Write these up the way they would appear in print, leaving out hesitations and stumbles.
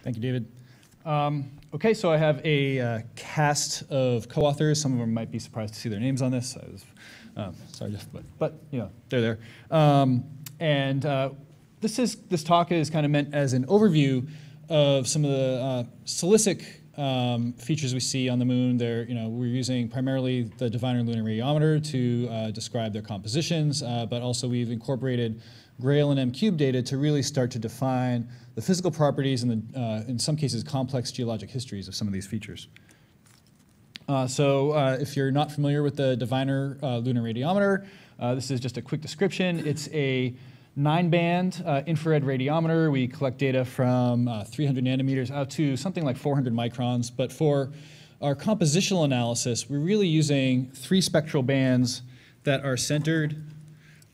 Thank you, David. Okay, so I have a cast of co-authors. Some of them might be surprised to see their names on this. I was, sorry, but you know, they're there. This talk is kind of meant as an overview of some of the Silicic features we see on the moon. We're using primarily the Diviner Lunar Radiometer to describe their compositions, but also we've incorporated Grail and M-cube data to really start to define the physical properties and the, in some cases, complex geologic histories of some of these features. If you're not familiar with the Diviner Lunar Radiometer, this is just a quick description. It's a 9-band infrared radiometer. We collect data from 300 nanometers out to something like 400 microns. But for our compositional analysis, we're really using 3 spectral bands that are centered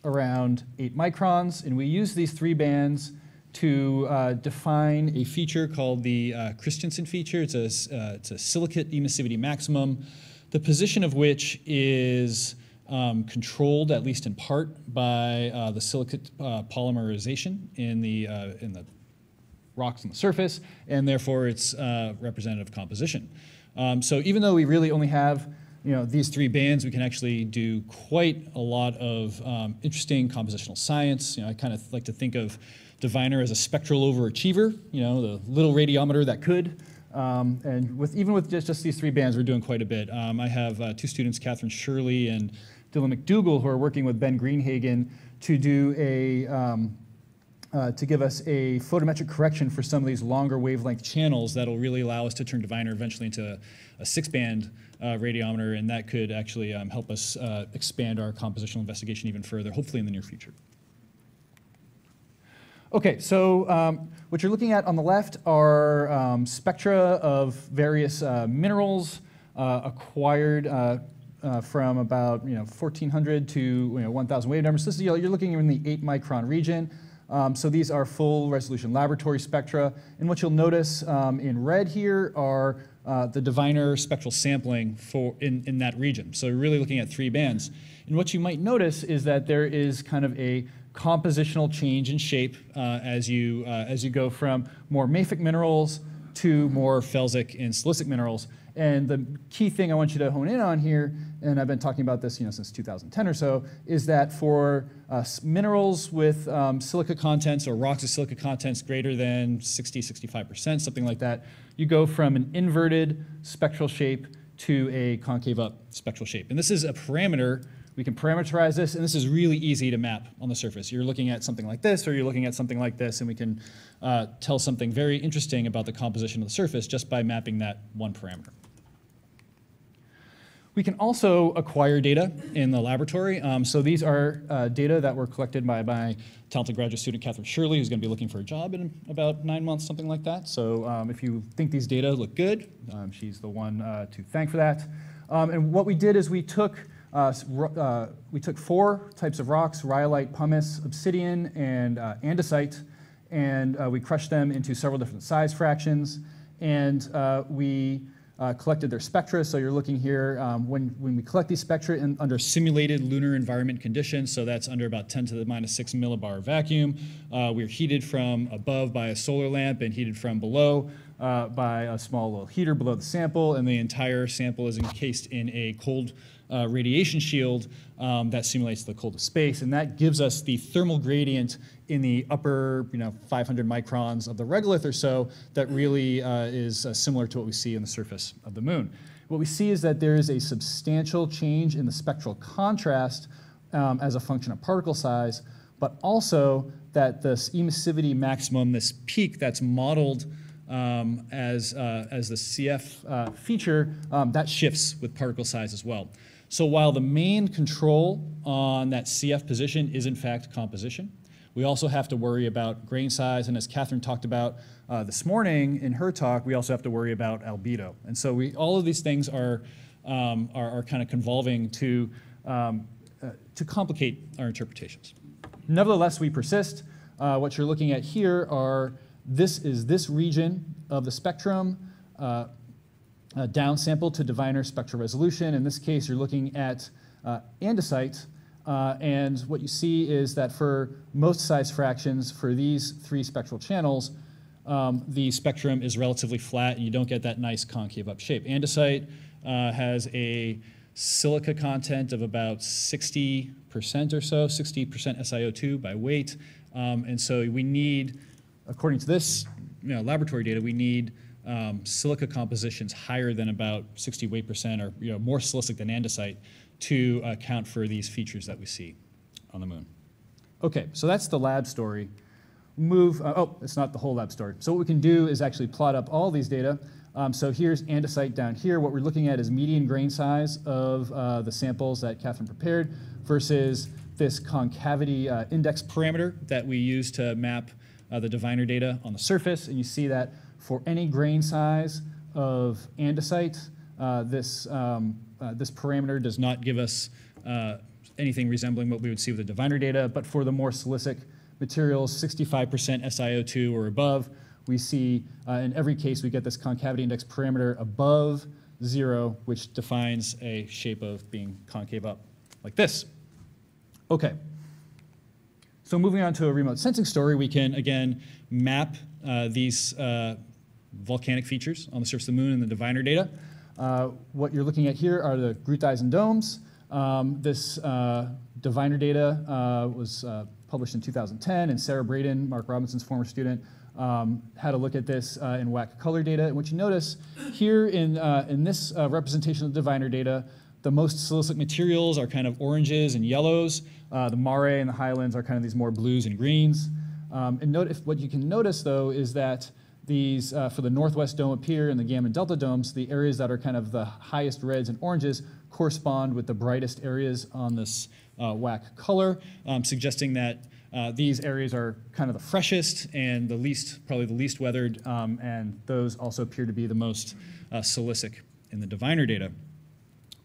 around 8 microns. And we use these 3 bands to define a feature called the Christensen feature. It's a silicate emissivity maximum, the position of which is controlled, at least in part, by the silicate polymerization in the rocks on the surface, and therefore its representative composition. So even though we really only have these 3 bands, we can actually do quite a lot of interesting compositional science. I kind of like to think of Diviner as a spectral overachiever, the little radiometer that could. And even with just these 3 bands, we're doing quite a bit. I have 2 students, Catherine Shirley and Dylan McDougall, who are working with Ben Greenhagen to do to give us a photometric correction for some of these longer wavelength channels that'll really allow us to turn Diviner eventually into a 6-band radiometer, and that could actually help us expand our compositional investigation even further, hopefully in the near future. Okay, so what you're looking at on the left are spectra of various minerals acquired from about 1,400 to 1,000 wave numbers. This is, you're looking in the 8 micron region. So these are full resolution laboratory spectra. And what you'll notice in red here are the Diviner spectral sampling in that region. So you're really looking at 3 bands. And what you might notice is that there is kind of a compositional change in shape as you go from more mafic minerals to more felsic and silicic minerals. And the key thing I want you to hone in on here, and I've been talking about this since 2010 or so, is that for minerals with silica contents or rocks with silica contents greater than 60–65%, something like that, you go from an inverted spectral shape to a concave up spectral shape. And this is a parameter. We can parameterize this, and this is really easy to map on the surface. You're looking at something like this, or you're looking at something like this, and we can tell something very interesting about the composition of the surface just by mapping that one parameter. We can also acquire data in the laboratory. So these are data that were collected by my talented graduate student, Catherine Shirley, who's going to be looking for a job in about 9 months, something like that. So if you think these data look good, she's the one to thank for that. And what we did is we took 4 types of rocks: rhyolite, pumice, obsidian, and andesite, and we crushed them into several different size fractions, and we collected their spectra. So you're looking here, when we collect these spectra under simulated lunar environment conditions, so that's under about 10 to the minus 6 millibar vacuum. We're heated from above by a solar lamp and heated from below by a small little heater below the sample, and the entire sample is encased in a cold radiation shield that simulates the coldest space, and that gives us the thermal gradient in the upper 500 microns of the regolith or so that really is similar to what we see on the surface of the moon. What we see is that there is a substantial change in the spectral contrast as a function of particle size, but also that this emissivity maximum, this peak that's modeled as the CF feature, that shifts with particle size as well. So while the main control on that CF position is in fact composition, we also have to worry about grain size, and as Catherine talked about this morning in her talk, we also have to worry about albedo. And so all of these things are kind of convolving to complicate our interpretations. Nevertheless, we persist. What you're looking at here is this region of the spectrum downsampled to Diviner spectral resolution. In this case, you're looking at andesite, and what you see is that for most size fractions for these 3 spectral channels, the spectrum is relatively flat and you don't get that nice concave up shape. Andesite has a silica content of about 60% or so, 60% SiO2 by weight. And so we need, according to this laboratory data, we need silica compositions higher than about 60 weight percent, or more silicic than andesite, to account for these features that we see on the moon. Okay, so that's the lab story. It's not the whole lab story. So what we can do is actually plot up all these data. So here's andesite down here. What we're looking at is median grain size of the samples that Catherine prepared versus this concavity index parameter that we use to map the diviner data on the surface. And you see that for any grain size of andesite, this parameter does not give us anything resembling what we would see with the diviner data. But for the more silicic materials, 65% SiO2 or above, we see in every case we get this concavity index parameter above 0, which defines a shape of being concave up like this. Okay. So moving on to a remote sensing story, we can again map these volcanic features on the surface of the moon in the diviner data. What you're looking at here are the Gruithuisen domes. This diviner data was published in 2010, and Sarah Braden, Mark Robinson's former student, had a look at this in WAC color data. And what you notice here in this representation of the diviner data, the most silicic materials are kind of oranges and yellows. The mare and the highlands are kind of these more blues and greens. And what you can notice, though, is that these, for the northwest dome up here and the gamma and delta domes, the areas that are kind of the highest reds and oranges correspond with the brightest areas on this WAC color, suggesting that these areas are kind of the freshest and probably the least weathered, and those also appear to be the most silicic in the diviner data.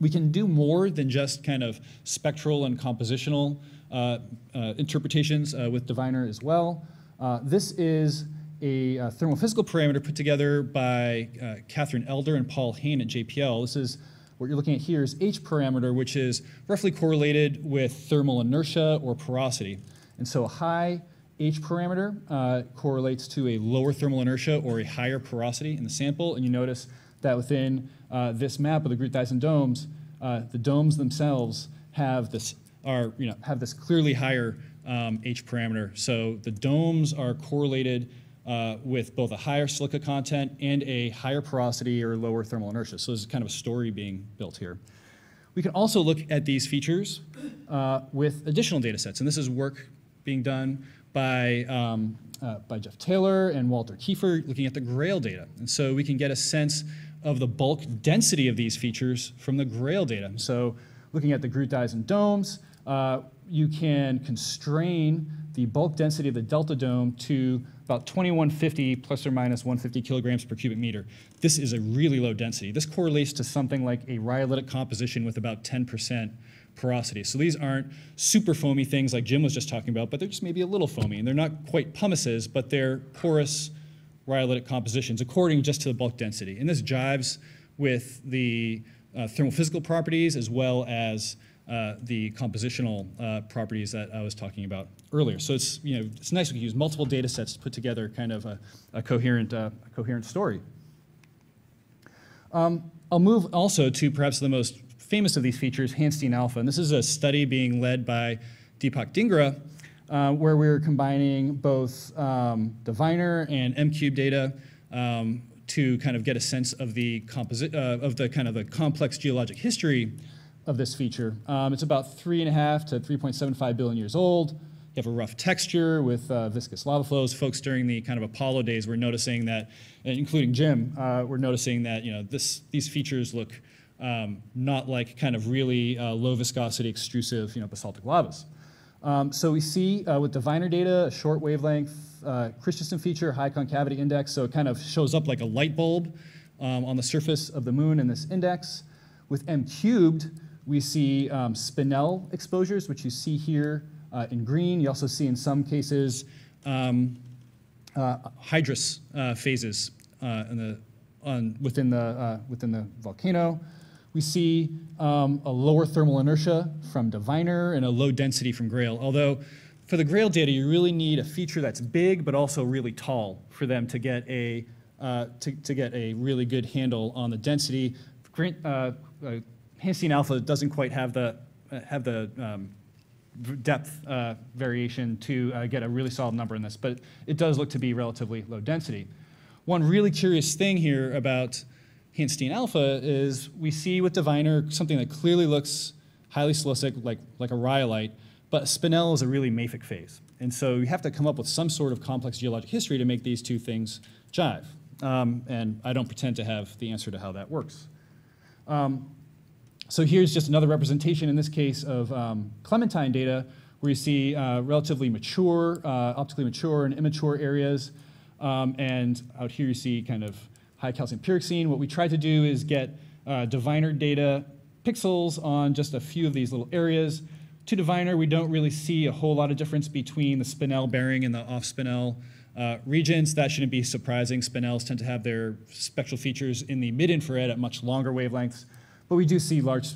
We can do more than just kind of spectral and compositional interpretations with diviner as well. This is a thermophysical parameter put together by Catherine Elder and Paul Hain at JPL. This is what you're looking at here is H parameter, which is roughly correlated with thermal inertia or porosity. And so a high H parameter correlates to a lower thermal inertia or a higher porosity in the sample. And you notice that within this map of the Gruithuisen domes, the domes themselves have this clearly higher H parameter. So the domes are correlated with both a higher silica content and a higher porosity or lower thermal inertia. So there's kind of a story being built here. We can also look at these features with additional data sets. And this is work being done by Jeff Taylor and Walter Kiefer looking at the GRAIL data. And so we can get a sense of the bulk density of these features from the GRAIL data. So looking at the Gruithuisen domes, you can constrain the bulk density of the delta dome to about 2150 plus or minus 150 kilograms per cubic meter. This is a really low density. This correlates to something like a rhyolitic composition with about 10% porosity. So these aren't super foamy things like Jim was just talking about, but they're just maybe a little foamy. And they're not quite pumices, but they're porous rhyolitic compositions according just to the bulk density. And this jives with the thermophysical properties as well as the compositional properties that I was talking about earlier. So it's, it's nice we can use multiple data sets to put together kind of a coherent story. I'll move also to perhaps the most famous of these features, Hansteen Alpha. And this is a study being led by Deepak Dhingra, where we're combining both diviner and M-cube data to kind of get a sense of the the complex geologic history of this feature. It's about 3.5 to 3.75 billion years old. You have a rough texture with viscous lava flows. Folks during the kind of Apollo days were noticing that, including Jim, were noticing that these features look not like kind of really low viscosity extrusive basaltic lavas. So we see with diviner data a short wavelength Christensen feature, high concavity index, so it kind of shows up like a light bulb on the surface of the moon in this index. With M-cubed, we see spinel exposures, which you see here in green. You also see in some cases hydrous phases within the volcano. We see a lower thermal inertia from diviner and a low density from GRAIL, although for the Grail data, you really need a feature that's big but also really tall for them to get a really good handle on the density. Hansteen Alpha doesn't quite have the depth variation to get a really solid number in this, but it does look to be relatively low density. One really curious thing here about Hansteen Alpha is we see with Diviner something that clearly looks highly silicic, like a rhyolite, but spinel is a really mafic phase. And so you have to come up with some sort of complex geologic history to make these two things jive. And I don't pretend to have the answer to how that works. So here's just another representation, in this case, of Clementine data, where you see relatively mature, optically mature and immature areas. And out here you see kind of high calcium pyroxene. What we tried to do is get Diviner data pixels on just a few of these little areas. To Diviner, we don't really see a whole lot of difference between the spinel bearing and the off-spinel regions. That shouldn't be surprising. Spinels tend to have their spectral features in the mid-infrared at much longer wavelengths. But we do see large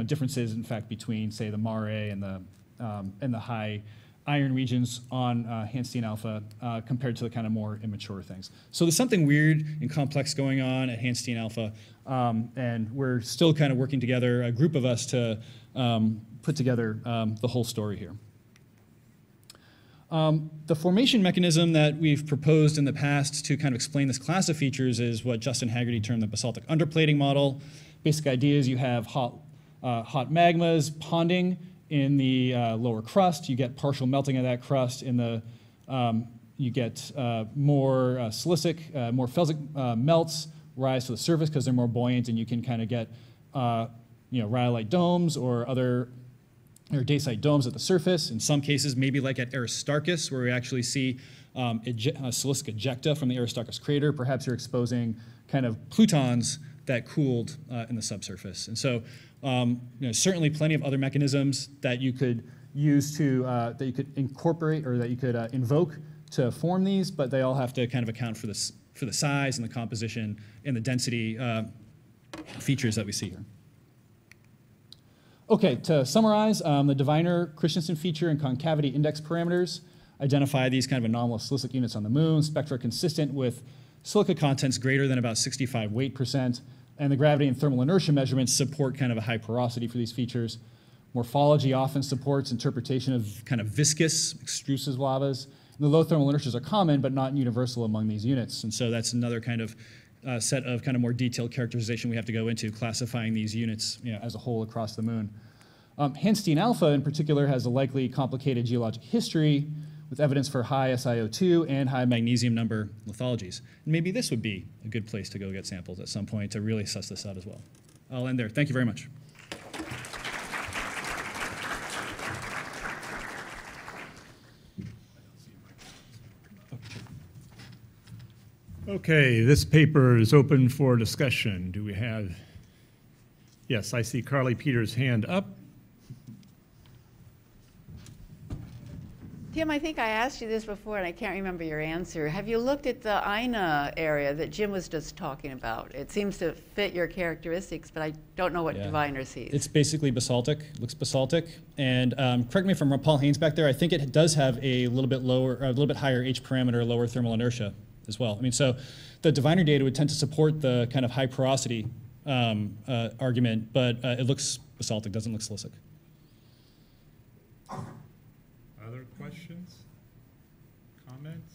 differences, in fact, between, say, the Mare and the high iron regions on Hansteen Alpha compared to the kind of more immature things. So there's something weird and complex going on at Hansteen Alpha, and we're still kind of working together, a group of us, to put together the whole story here. The formation mechanism that we've proposed in the past to kind of explain this class of features is what Justin Haggerty termed the basaltic underplating model. Basic idea is you have hot magmas ponding in the lower crust. You get partial melting of that crust. You get more silicic, more felsic melts rise to the surface because they're more buoyant, and you can kind of get rhyolite domes or dacite domes at the surface. In some cases, maybe like at Aristarchus, where we actually see silicic ejecta from the Aristarchus crater. Perhaps you're exposing kind of plutons that cooled in the subsurface. And so certainly plenty of other mechanisms that you could use to, that you could incorporate or that you could invoke to form these, but they all have to kind of account for the size and the composition and the density features that we see here. Okay, to summarize, the Diviner Christensen feature and concavity index parameters identify these kind of anomalous silicic units on the moon. Spectra consistent with silica contents greater than about 65 weight %, and the gravity and thermal inertia measurements support kind of a high porosity for these features. Morphology often supports interpretation of kind of viscous, extrusive lavas. And the low thermal inertias are common, but not universal among these units. And so that's another kind of set of kind of more detailed characterization we have to go into, classifying these units as a whole across the moon. Hansteen Alpha, in particular, has a likely complicated geologic history with evidence for high SiO2 and high magnesium number lithologies. And maybe this would be a good place to go get samples at some point to really suss this out as well. I'll end there. Thank you very much. Okay, this paper is open for discussion. Do we have? Yes, I see Carly Peters' hand up. Tim, I think I asked you this before, and I can't remember your answer. Have you looked at the INA area that Jim was just talking about? It seems to fit your characteristics, but I don't know what Diviner sees. It's basically basaltic, looks basaltic. And correct me if I'm wrong, Paul Haynes back there, I think it does have a little bit lower, or a little bit higher H parameter, lower thermal inertia as well. I mean, so the Diviner data would tend to support the kind of high porosity argument, but it looks basaltic, doesn't look silicic. Other questions? Comments?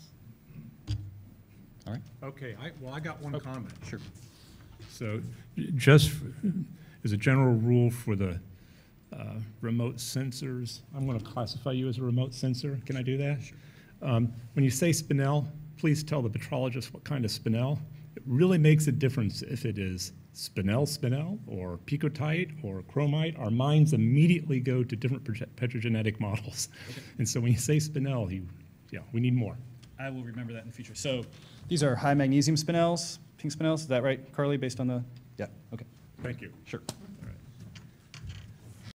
All right. Okay, I got one comment. Sure. So just as a general rule for the remote sensors, I'm going to classify you as a remote sensor. Can I do that? Sure. When you say spinel, please tell the petrologist what kind of spinel. It really makes a difference if it is spinel, or picotite, or chromite. Our minds immediately go to different petrogenetic models. Okay. And so when you say spinel, we need more. I will remember that in the future. So these are high magnesium spinels, pink spinels. Is that right, Carly, based on the? Yeah, okay. Thank you. Sure.